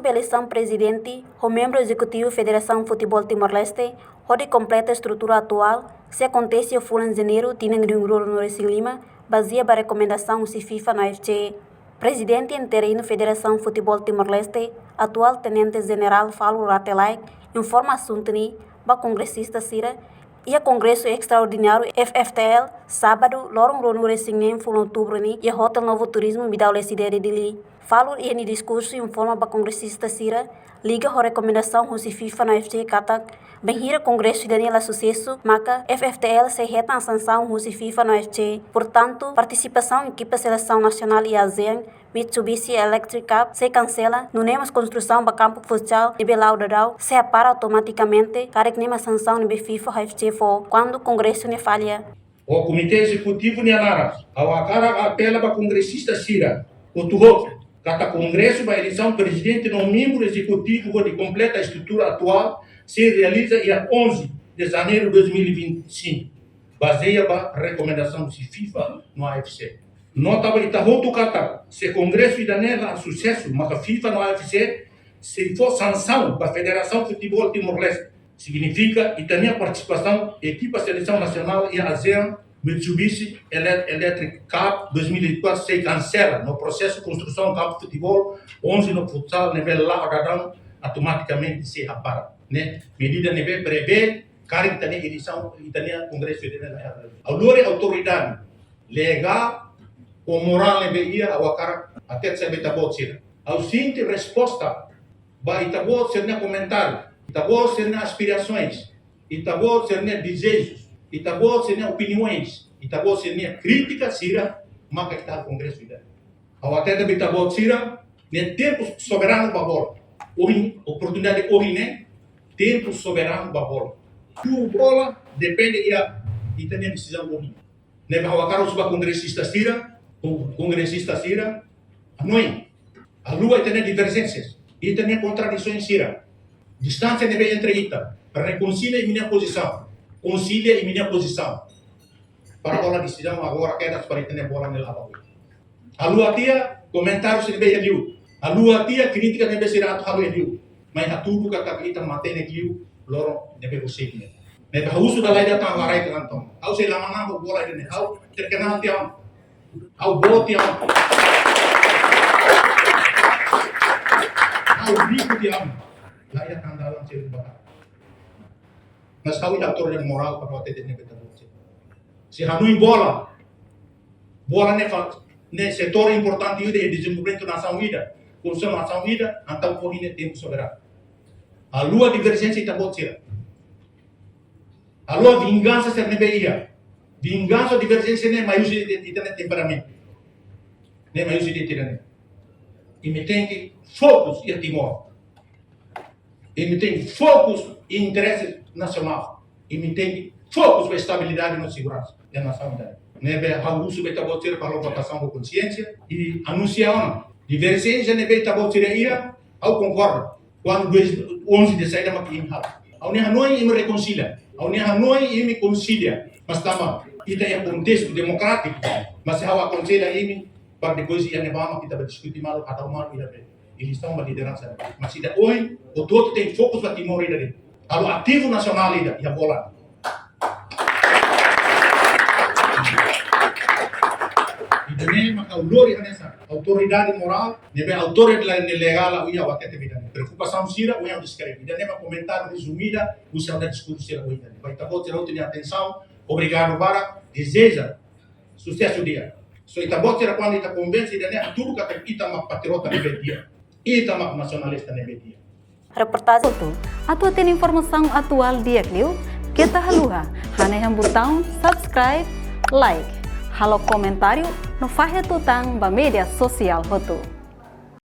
para a eleição presidente, o membro executivo Federação Futebol Timor-Leste, onde completa a estrutura atual, se acontece o fulan de janeiro, tinha Ringroro no Lima, baseia a recomendação se FIFA na FC. Presidente interino Federação Futebol Timor-Leste, atual tenente-general Falo Ratelai, informa assunto ni, ba congressista Sira, e a Congresso Extraordinário FFTL, sábado, lorong Rono Resingem, em outubro ni, e a Hotel Novo Turismo, Bidau Lesidere de Li. Falo e em discurso informa ba congressista Sira, liga a recomendação se FIFA na FC Katak, bem-hira Congresso de Daniela Sucesso, maca FFTL se reta a sanção se FIFA na FC. Portanto, participação em equipa seleção nacional e ASEAN, Mitsubishi Electric Cup se cancela, no nemos construção para campo futsal de Belau Dadau se apara automaticamente, para que nema sanção de FIFA FC for, quando o Congresso ne falha. O Comitê Executivo ne alara, ao acara apela para congressista Sira, o Turroque, cada Congresso para eleição presidente no membro executivo de completa estrutura atual se realiza dia 11 de janeiro de 2025, baseia para recomendação de FIFA no AFC. Nota para Itahoto Kata, se Congresso idanela a sucesso, mas a FIFA no AFC, se for sanção para a Federação Futebol Timor-Leste, significa Itania participação, equipa seleção nacional e ASEAN, Mitsubishi Electric Cup 2024 se cancela no processo de construção do campo de futebol, 11 no futsal, nível lá agadão, automaticamente se apara. Né? Medida nível prevê, cara que tem edição, Itania Congresso Federal. A autoridade legal, com moral ia ao cara até se betabot sira. Ao seguinte resposta, vai itabot ser comentário, itabot ser aspirações, itabot ser desejos, itabot ser opiniões, itabot ser crítica sira, maka está Congresso ida. Ao até de betabot sira, ne tempo soberano babol. Hoje oportunidade hoje né, tempo soberano babol. Tu bola depende ia itania decisão hoje. Ne bahwa karo suba congressista Sira, a lua tem divergências, e tem contradições Sira. Distância deve entre ita, reconcilia minha posição, concilia minha posição. Para bola decisão agora queda para ter bola nela agora. A lua tia comentário se deve liu, a lua tia crítica deve ser atu liu, mas a tudo que a ita mantém liu, loro deve conseguir. Mas a uso da lei da tangarai que não. Ao se lá manang bola ini, ao terkenal tiang. Ao bote ao rico de amo lá ia andar lá cedo para mas kau ia autor yang moral para ter ne betul se hanui bola ne setor importante de desenvolvimento nação vida construção nação vida antau corrine tempo soberano a lua divergência está botira a lua vingança ser nebeia vingança divergência ne maius de temperamento ne maius de tirania e me tem que fokus e Timor e me tem fokus em interesse nacional e me tem fokus para estabilidade e segurança da nação ne be hagusu beta botir para votação com consciência e anunciar divergência ne beta botir ia ao concorda quando 11 de saída makin hal ao ne hanoi me reconcilia ao ne hanoi me concilia mas tama ita é contexto democrático mas hawa aconselha ini para depois ia nevar kita berdiskuti malu atau mal ida be eles estão uma liderança mas ida hoje o todo tem fokus para Timor ida alo ativo nacional ida ia bola ida nem maka ulori nessa autoridade moral nebe autoridade legal ia até te vida preocupação sira o ia descrever ida nem comentário resumida usa da discurso sira o ida vai tá bom ter outra atenção obrigado para deseja sucesso dia. So ita botira quando ita convence de né tudo que ita mak patriota nebe dia. Ita mak nacionalista nebe dia. Reportagem tu. Atua tem informação atual dia Clio. Kita haluha. Hane botão subscribe, like. Halo comentário no fahe tutang ba media sosial hotu.